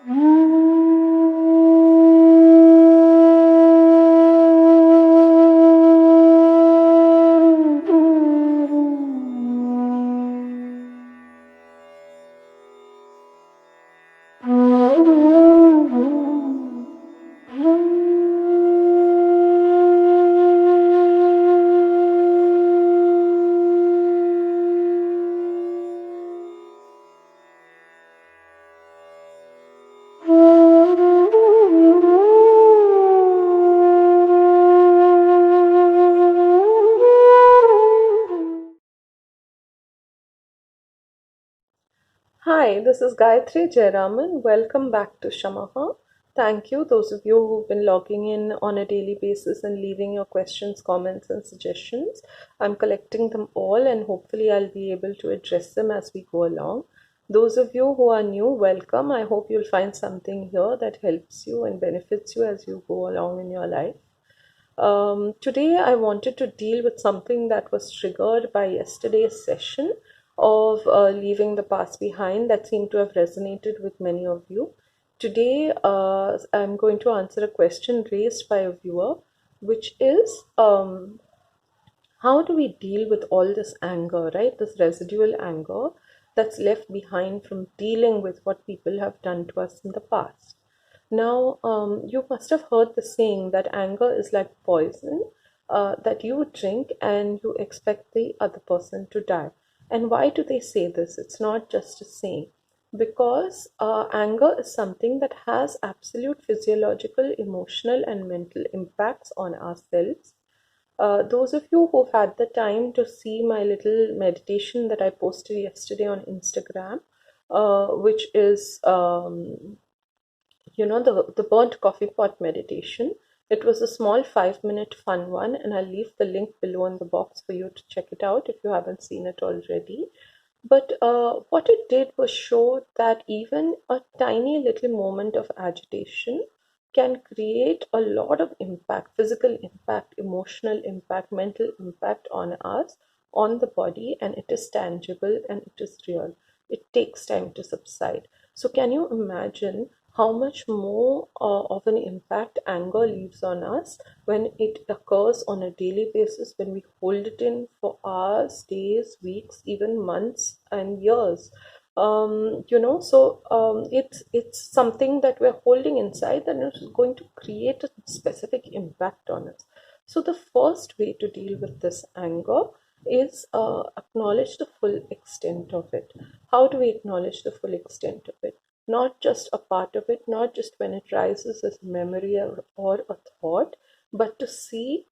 Hi, this is Gayatri Jayaraman. Welcome back to Shamaha. Thank you, those of you who've been logging in on a daily basis and leaving your questions, comments, and suggestions. I'm collecting them all and hopefully I'll be able to address them as we go along. Those of you who are new, welcome. I hope you'll find something here that helps you and benefits you as you go along in your life. Today, I wanted to deal with something that was triggered by yesterday's session of leaving the past behind that seemed to have resonated with many of you. Today, I'm going to answer a question raised by a viewer, which is how do we deal with all this anger, right? This residual anger that's left behind from dealing with what people have done to us in the past. Now, you must have heard the saying that anger is like poison that you drink and you expect the other person to die. And why do they say this? It's not just a saying. Because anger is something that has absolute physiological, emotional, and mental impacts on ourselves. Those of you who've had the time to see my little meditation that I posted yesterday on Instagram, which is the burnt coffee pot meditation. It was a small 5-minute fun one, and I'll leave the link below in the box for you to check it out if you haven't seen it already. But what it did was show that even a tiny little moment of agitation can create a lot of impact, physical impact, emotional impact, mental impact on us, on the body, and it is tangible and it is real. It takes time to subside. So, can you imagine how much more of an impact anger leaves on us when it occurs on a daily basis, when we hold it in for hours, days, weeks, even months and years? It's something that we're holding inside and it's going to create a specific impact on us. So the first way to deal with this anger is acknowledge the full extent of it. How do we acknowledge the full extent of it? Not just a part of it, not just when it rises as a memory or a thought, but to see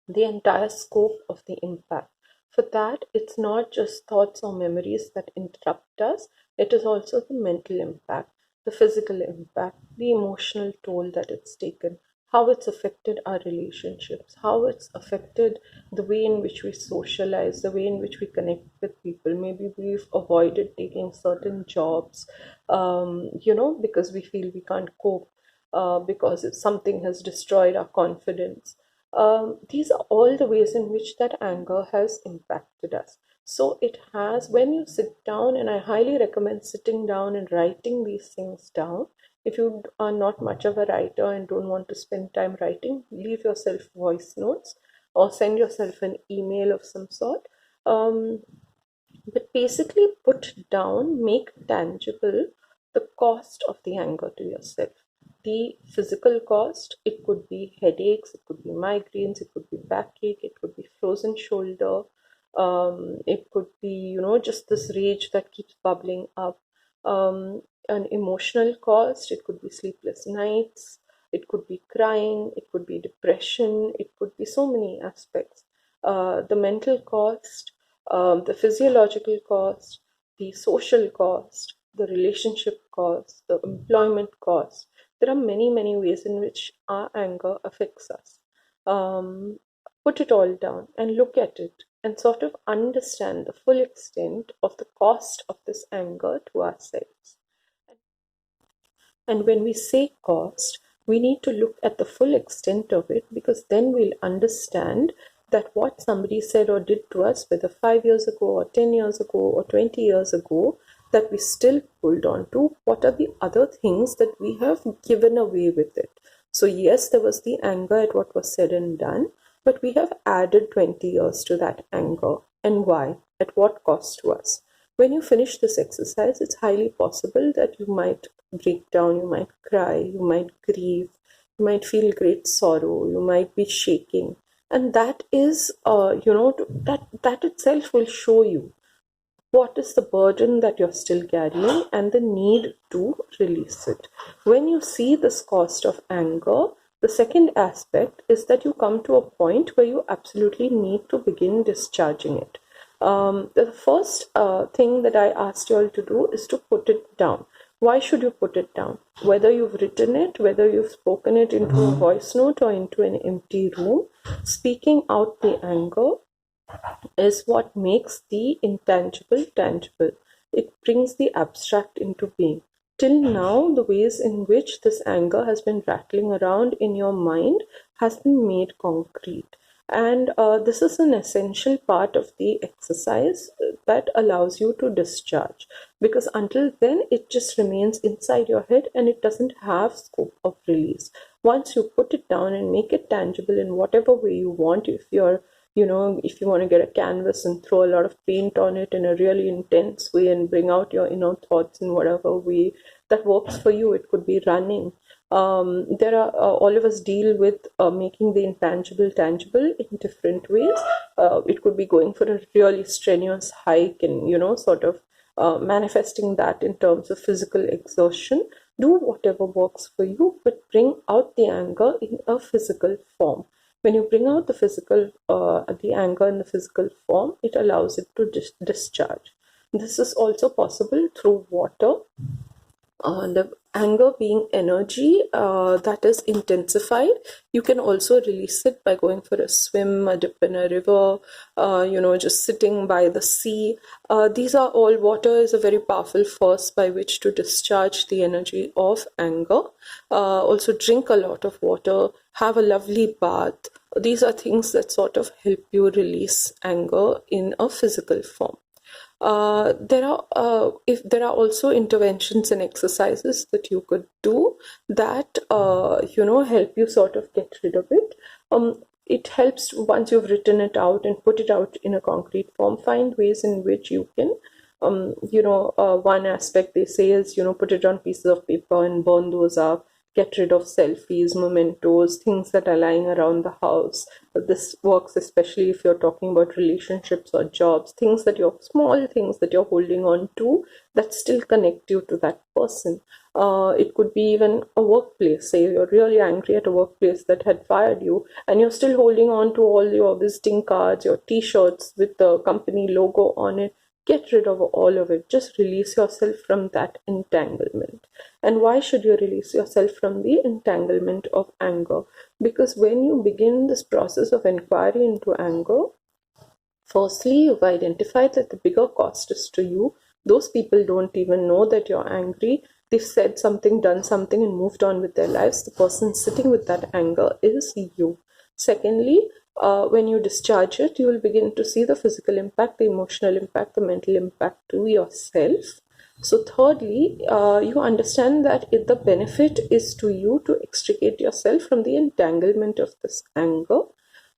the entire scope of the impact. For that, it's not just thoughts or memories that interrupt us, it is also the mental impact, the physical impact, the emotional toll that it's taken, how it's affected our relationships, how it's affected the way in which we socialize, the way in which we connect with people. Maybe we've avoided taking certain jobs, because we feel we can't cope, because if something has destroyed our confidence. These are all the ways in which that anger has impacted us. So it has, when you sit down, and I highly recommend sitting down and writing these things down. If you are not much of a writer and don't want to spend time writing, leave yourself voice notes or send yourself an email of some sort. But basically, put down, make tangible the cost of the anger to yourself. The physical cost, it could be headaches, it could be migraines, it could be backache, it could be frozen shoulder, it could be, just this rage that keeps bubbling up. An emotional cost, it could be sleepless nights, it could be crying, it could be depression, it could be so many aspects. The mental cost, the physiological cost, the social cost, the relationship cost, the employment cost. There are many, many ways in which our anger affects us. Put it all down and look at it and sort of understand the full extent of the cost of this anger to ourselves. And when we say cost, we need to look at the full extent of it, because then we'll understand that what somebody said or did to us, whether 5 years ago or 10 years ago or 20 years ago, that we still hold on to? What are the other things that we have given away with it? So yes, there was the anger at what was said and done, but we have added 20 years to that anger. And why? At what cost to us? When you finish this exercise, it's highly possible that you might break down, you might cry, you might grieve, you might feel great sorrow, you might be shaking. And that is, that itself will show you what is the burden that you're still carrying and the need to release it. When you see this cost of anger, the second aspect is that you come to a point where you absolutely need to begin discharging it. The first thing that I asked you all to do is to put it down. Why should you put it down? Whether you've written it, whether you've spoken it into a voice note or into an empty room, speaking out the anger is what makes the intangible tangible. It brings the abstract into being. Till now, the ways in which this anger has been rattling around in your mind has been made concrete. And this is an essential part of the exercise that allows you to discharge. Because until then, it just remains inside your head and it doesn't have scope of release. Once you put it down and make it tangible in whatever way you want, if you want to get a canvas and throw a lot of paint on it in a really intense way and bring out your inner thoughts in whatever way that works for you. It could be running. There are all of us deal with making the intangible tangible in different ways. It could be going for a really strenuous hike and sort of manifesting that in terms of physical exertion. Do whatever works for you, but bring out the anger in a physical form. When you bring out the anger in the physical form, it allows it to discharge. This is also possible through water. The anger being energy that is intensified. You can also release it by going for a swim, a dip in a river, just sitting by the sea. These are all, water is a very powerful force by which to discharge the energy of anger. Also drink a lot of water, have a lovely bath. These are things that sort of help you release anger in a physical form. There are also interventions and exercises that you could do that help you sort of get rid of it. It helps once you've written it out and put it out in a concrete form. Find ways in which you can one aspect they say is put it on pieces of paper and burn those up. Get rid of selfies, mementos, things that are lying around the house. This works especially if you're talking about relationships or jobs, small things that you're holding on to that still connect you to that person. It could be even a workplace. Say you're really angry at a workplace that had fired you and you're still holding on to all your visiting cards, your t-shirts with the company logo on it. Get rid of all of it. Just release yourself from that entanglement. And why should you release yourself from the entanglement of anger? Because when you begin this process of inquiry into anger, firstly, you've identified that the bigger cost is to you. Those people don't even know that you're angry. They've said something, done something, and moved on with their lives. The person sitting with that anger is you. Secondly, when you discharge it, you will begin to see the physical impact, the emotional impact, the mental impact to yourself. So thirdly, you understand that the benefit is to you to extricate yourself from the entanglement of this anger.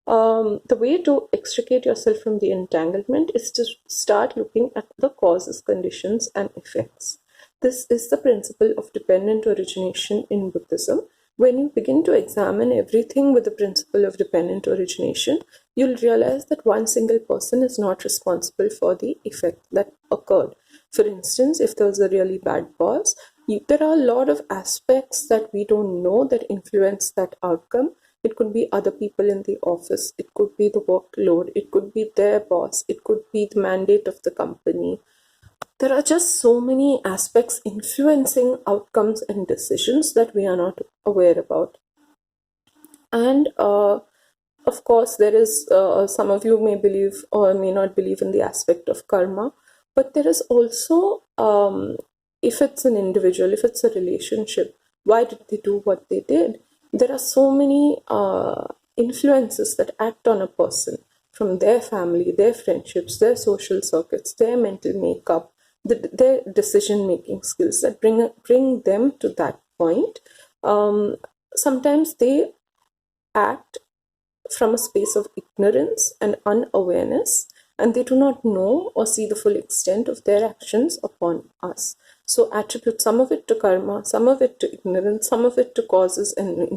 The way to extricate yourself from the entanglement is to start looking at the causes, conditions, and effects. This is the principle of dependent origination in Buddhism. When you begin to examine everything with the principle of dependent origination, you'll realize that one single person is not responsible for the effect that occurred. For instance, if there was a really bad boss, there are a lot of aspects that we don't know that influence that outcome. It could be other people in the office, it could be the workload, it could be their boss, it could be the mandate of the company. There are just so many aspects influencing outcomes and decisions that we are not aware about. And of course, there is, some of you may believe or may not believe in the aspect of karma, but there is also, if it's an individual, if it's a relationship, why did they do what they did? There are so many influences that act on a person, from their family, their friendships, their social circuits, their mental makeup, their decision-making skills that bring them to that point. Sometimes they act from a space of ignorance and unawareness, and they do not know or see the full extent of their actions upon us. So attribute some of it to karma, some of it to ignorance, some of it to causes and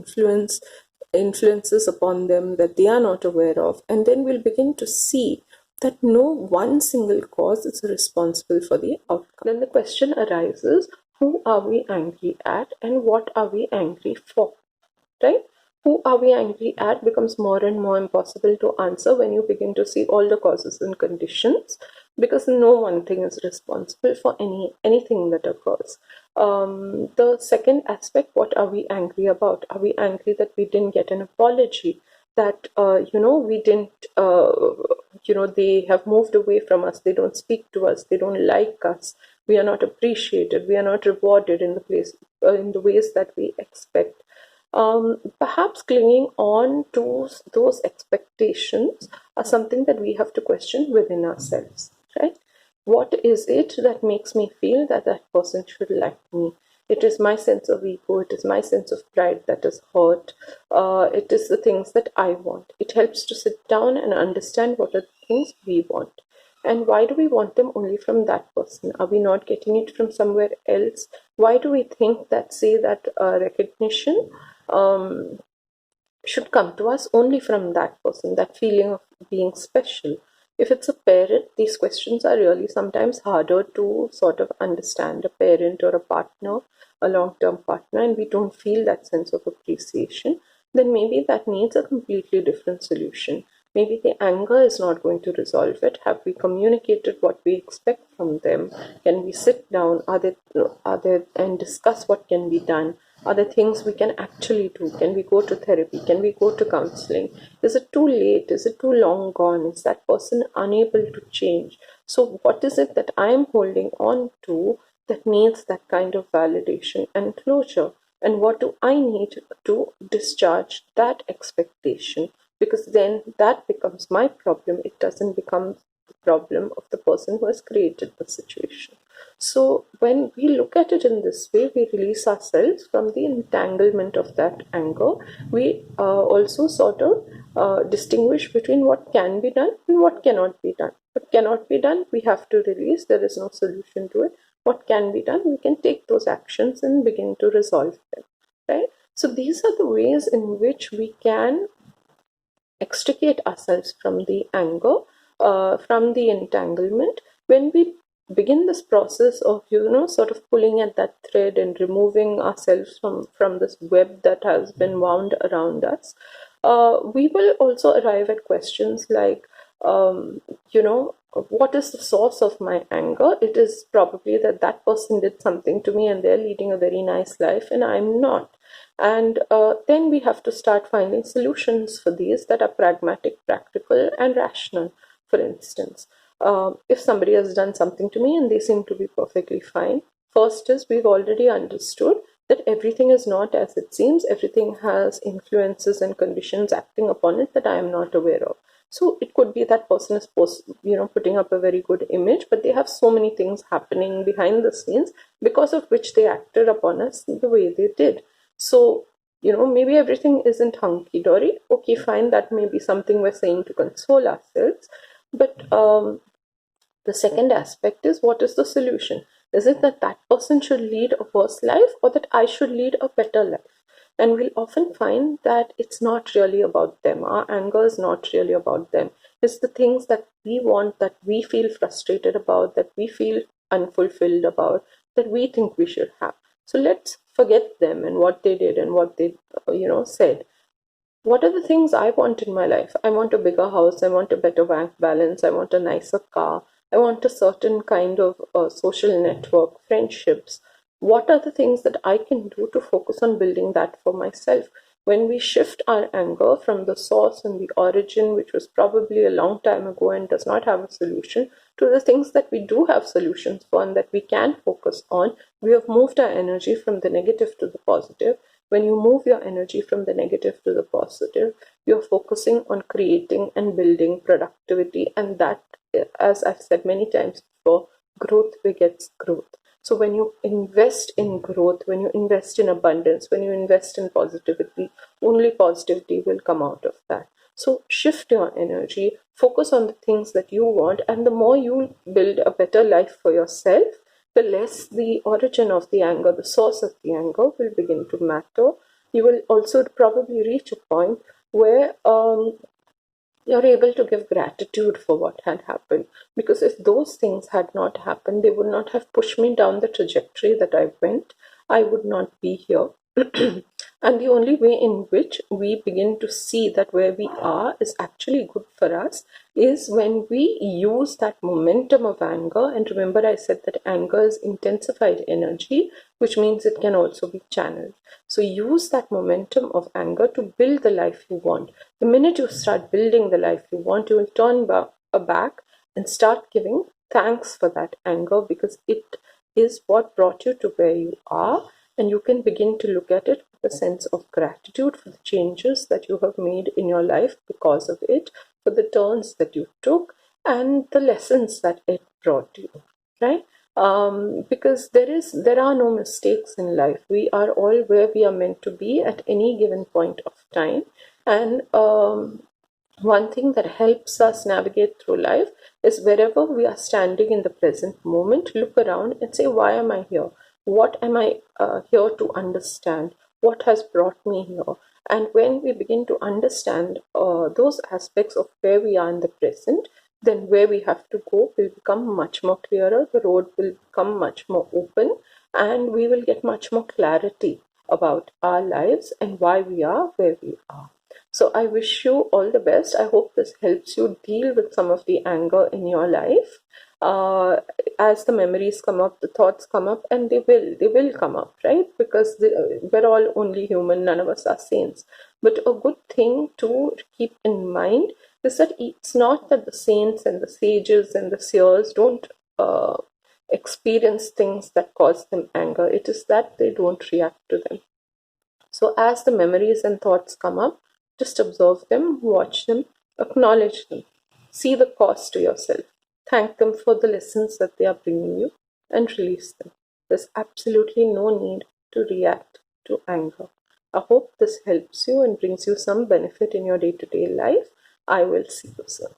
influences upon them that they are not aware of, and then we'll begin to see that no one single cause is responsible for the outcome. Then the question arises, who are we angry at and what are we angry for, right? Who are we angry at becomes more and more impossible to answer when you begin to see all the causes and conditions, because no one thing is responsible for anything that occurs. The second aspect, what are we angry about? Are we angry that we didn't get an apology? That we didn't they have moved away from us, they don't speak to us, they don't like us, we are not appreciated, we are not rewarded in the ways that we expect. Perhaps clinging on to those expectations are something that we have to question within ourselves, right? What is it that makes me feel that that person should like me? It is my sense of ego, it is my sense of pride that is hurt. It is the things that I want. It helps to sit down and understand what are the things we want. And why do we want them only from that person? Are we not getting it from somewhere else? Why do we think that, say, that recognition should come to us only from that person, that feeling of being special? If it's a parent, these questions are really sometimes harder to sort of understand. A parent or a partner, a long-term partner, and we don't feel that sense of appreciation, then maybe that needs a completely different solution. Maybe the anger is not going to resolve it. Have we communicated what we expect from them? Can we sit down and discuss what can be done? Are there things we can actually do? Can we go to therapy? Can we go to counseling? Is it too late? Is it too long gone? Is that person unable to change? So what is it that I am holding on to that needs that kind of validation and closure? And what do I need to discharge that expectation? Because then that becomes my problem. It doesn't become the problem of the person who has created the situation. So when we look at it in this way, we release ourselves from the entanglement of that anger. We also sort of distinguish between what can be done and what cannot be done. What cannot be done, we have to release. There is no solution to it. What can be done, we can take those actions and begin to resolve them, right? So these are the ways in which we can extricate ourselves from the anger, from the entanglement. When we begin this process of sort of pulling at that thread and removing ourselves from this web that has been wound around us, we will also arrive at questions like what is the source of my anger? It is probably that that person did something to me and they're leading a very nice life and I'm not. And then we have to start finding solutions for these that are pragmatic, practical, and rational. For instance, if somebody has done something to me and they seem to be perfectly fine, first is we've already understood that everything is not as it seems. Everything has influences and conditions acting upon it that I am not aware of. So it could be that person is putting up a very good image, but they have so many things happening behind the scenes because of which they acted upon us the way they did. So, maybe everything isn't hunky-dory. Okay, fine, that may be something we're saying to console ourselves. But the second aspect is, what is the solution? Is it that that person should lead a worse life or that I should lead a better life? And we'll often find that it's not really about them. Our anger is not really about them. It's the things that we want, that we feel frustrated about, that we feel unfulfilled about, that we think we should have. So let's forget them and what they did and what they, said. What are the things I want in my life? I want a bigger house. I want a better bank balance. I want a nicer car. I want a certain kind of social network, friendships. What are the things that I can do to focus on building that for myself? When we shift our anger from the source and the origin, which was probably a long time ago and does not have a solution, to the things that we do have solutions for and that we can focus on, we have moved our energy from the negative to the positive. When you move your energy from the negative to the positive, you're focusing on creating and building productivity, and that, as I've said many times before, growth begets growth. So when you invest in growth, when you invest in abundance, when you invest in positivity, only positivity will come out of that. So shift your energy, focus on the things that you want, and the more you build a better life for yourself, the less the origin of the anger, the source of the anger will begin to matter. You will also probably reach a point where you're able to give gratitude for what had happened. Because if those things had not happened, they would not have pushed me down the trajectory that I went. I would not be here. And the only way in which we begin to see that where we are is actually good for us is when we use that momentum of anger. And remember, I said that anger is intensified energy, which means it can also be channeled. So use that momentum of anger to build the life you want. The minute you start building the life you want, you will turn back and start giving thanks for that anger, because it is what brought you to where you are. And you can begin to look at it with a sense of gratitude for the changes that you have made in your life because of it, for the turns that you took, and the lessons that it brought you, right? Because there are no mistakes in life. We are all where we are meant to be at any given point of time. And one thing that helps us navigate through life is wherever we are standing in the present moment, look around and say, why am I here? What am I here to understand? What has brought me here? And when we begin to understand those aspects of where we are in the present, then where we have to go will become much more clearer. The road will become much more open, and we will get much more clarity about our lives and why we are where we are. So I wish you all the best. I hope this helps you deal with some of the anger in your life. As the memories come up, the thoughts come up, and they will come up, right? Because we're all only human, none of us are saints. But a good thing to keep in mind is that it's not that the saints and the sages and the seers don't experience things that cause them anger. It is that they don't react to them. So as the memories and thoughts come up, just observe them, watch them, acknowledge them, see the cause to yourself, thank them for the lessons that they are bringing you, and release them. There's absolutely no need to react to anger. I hope this helps you and brings you some benefit in your day-to-day life. I will see you soon.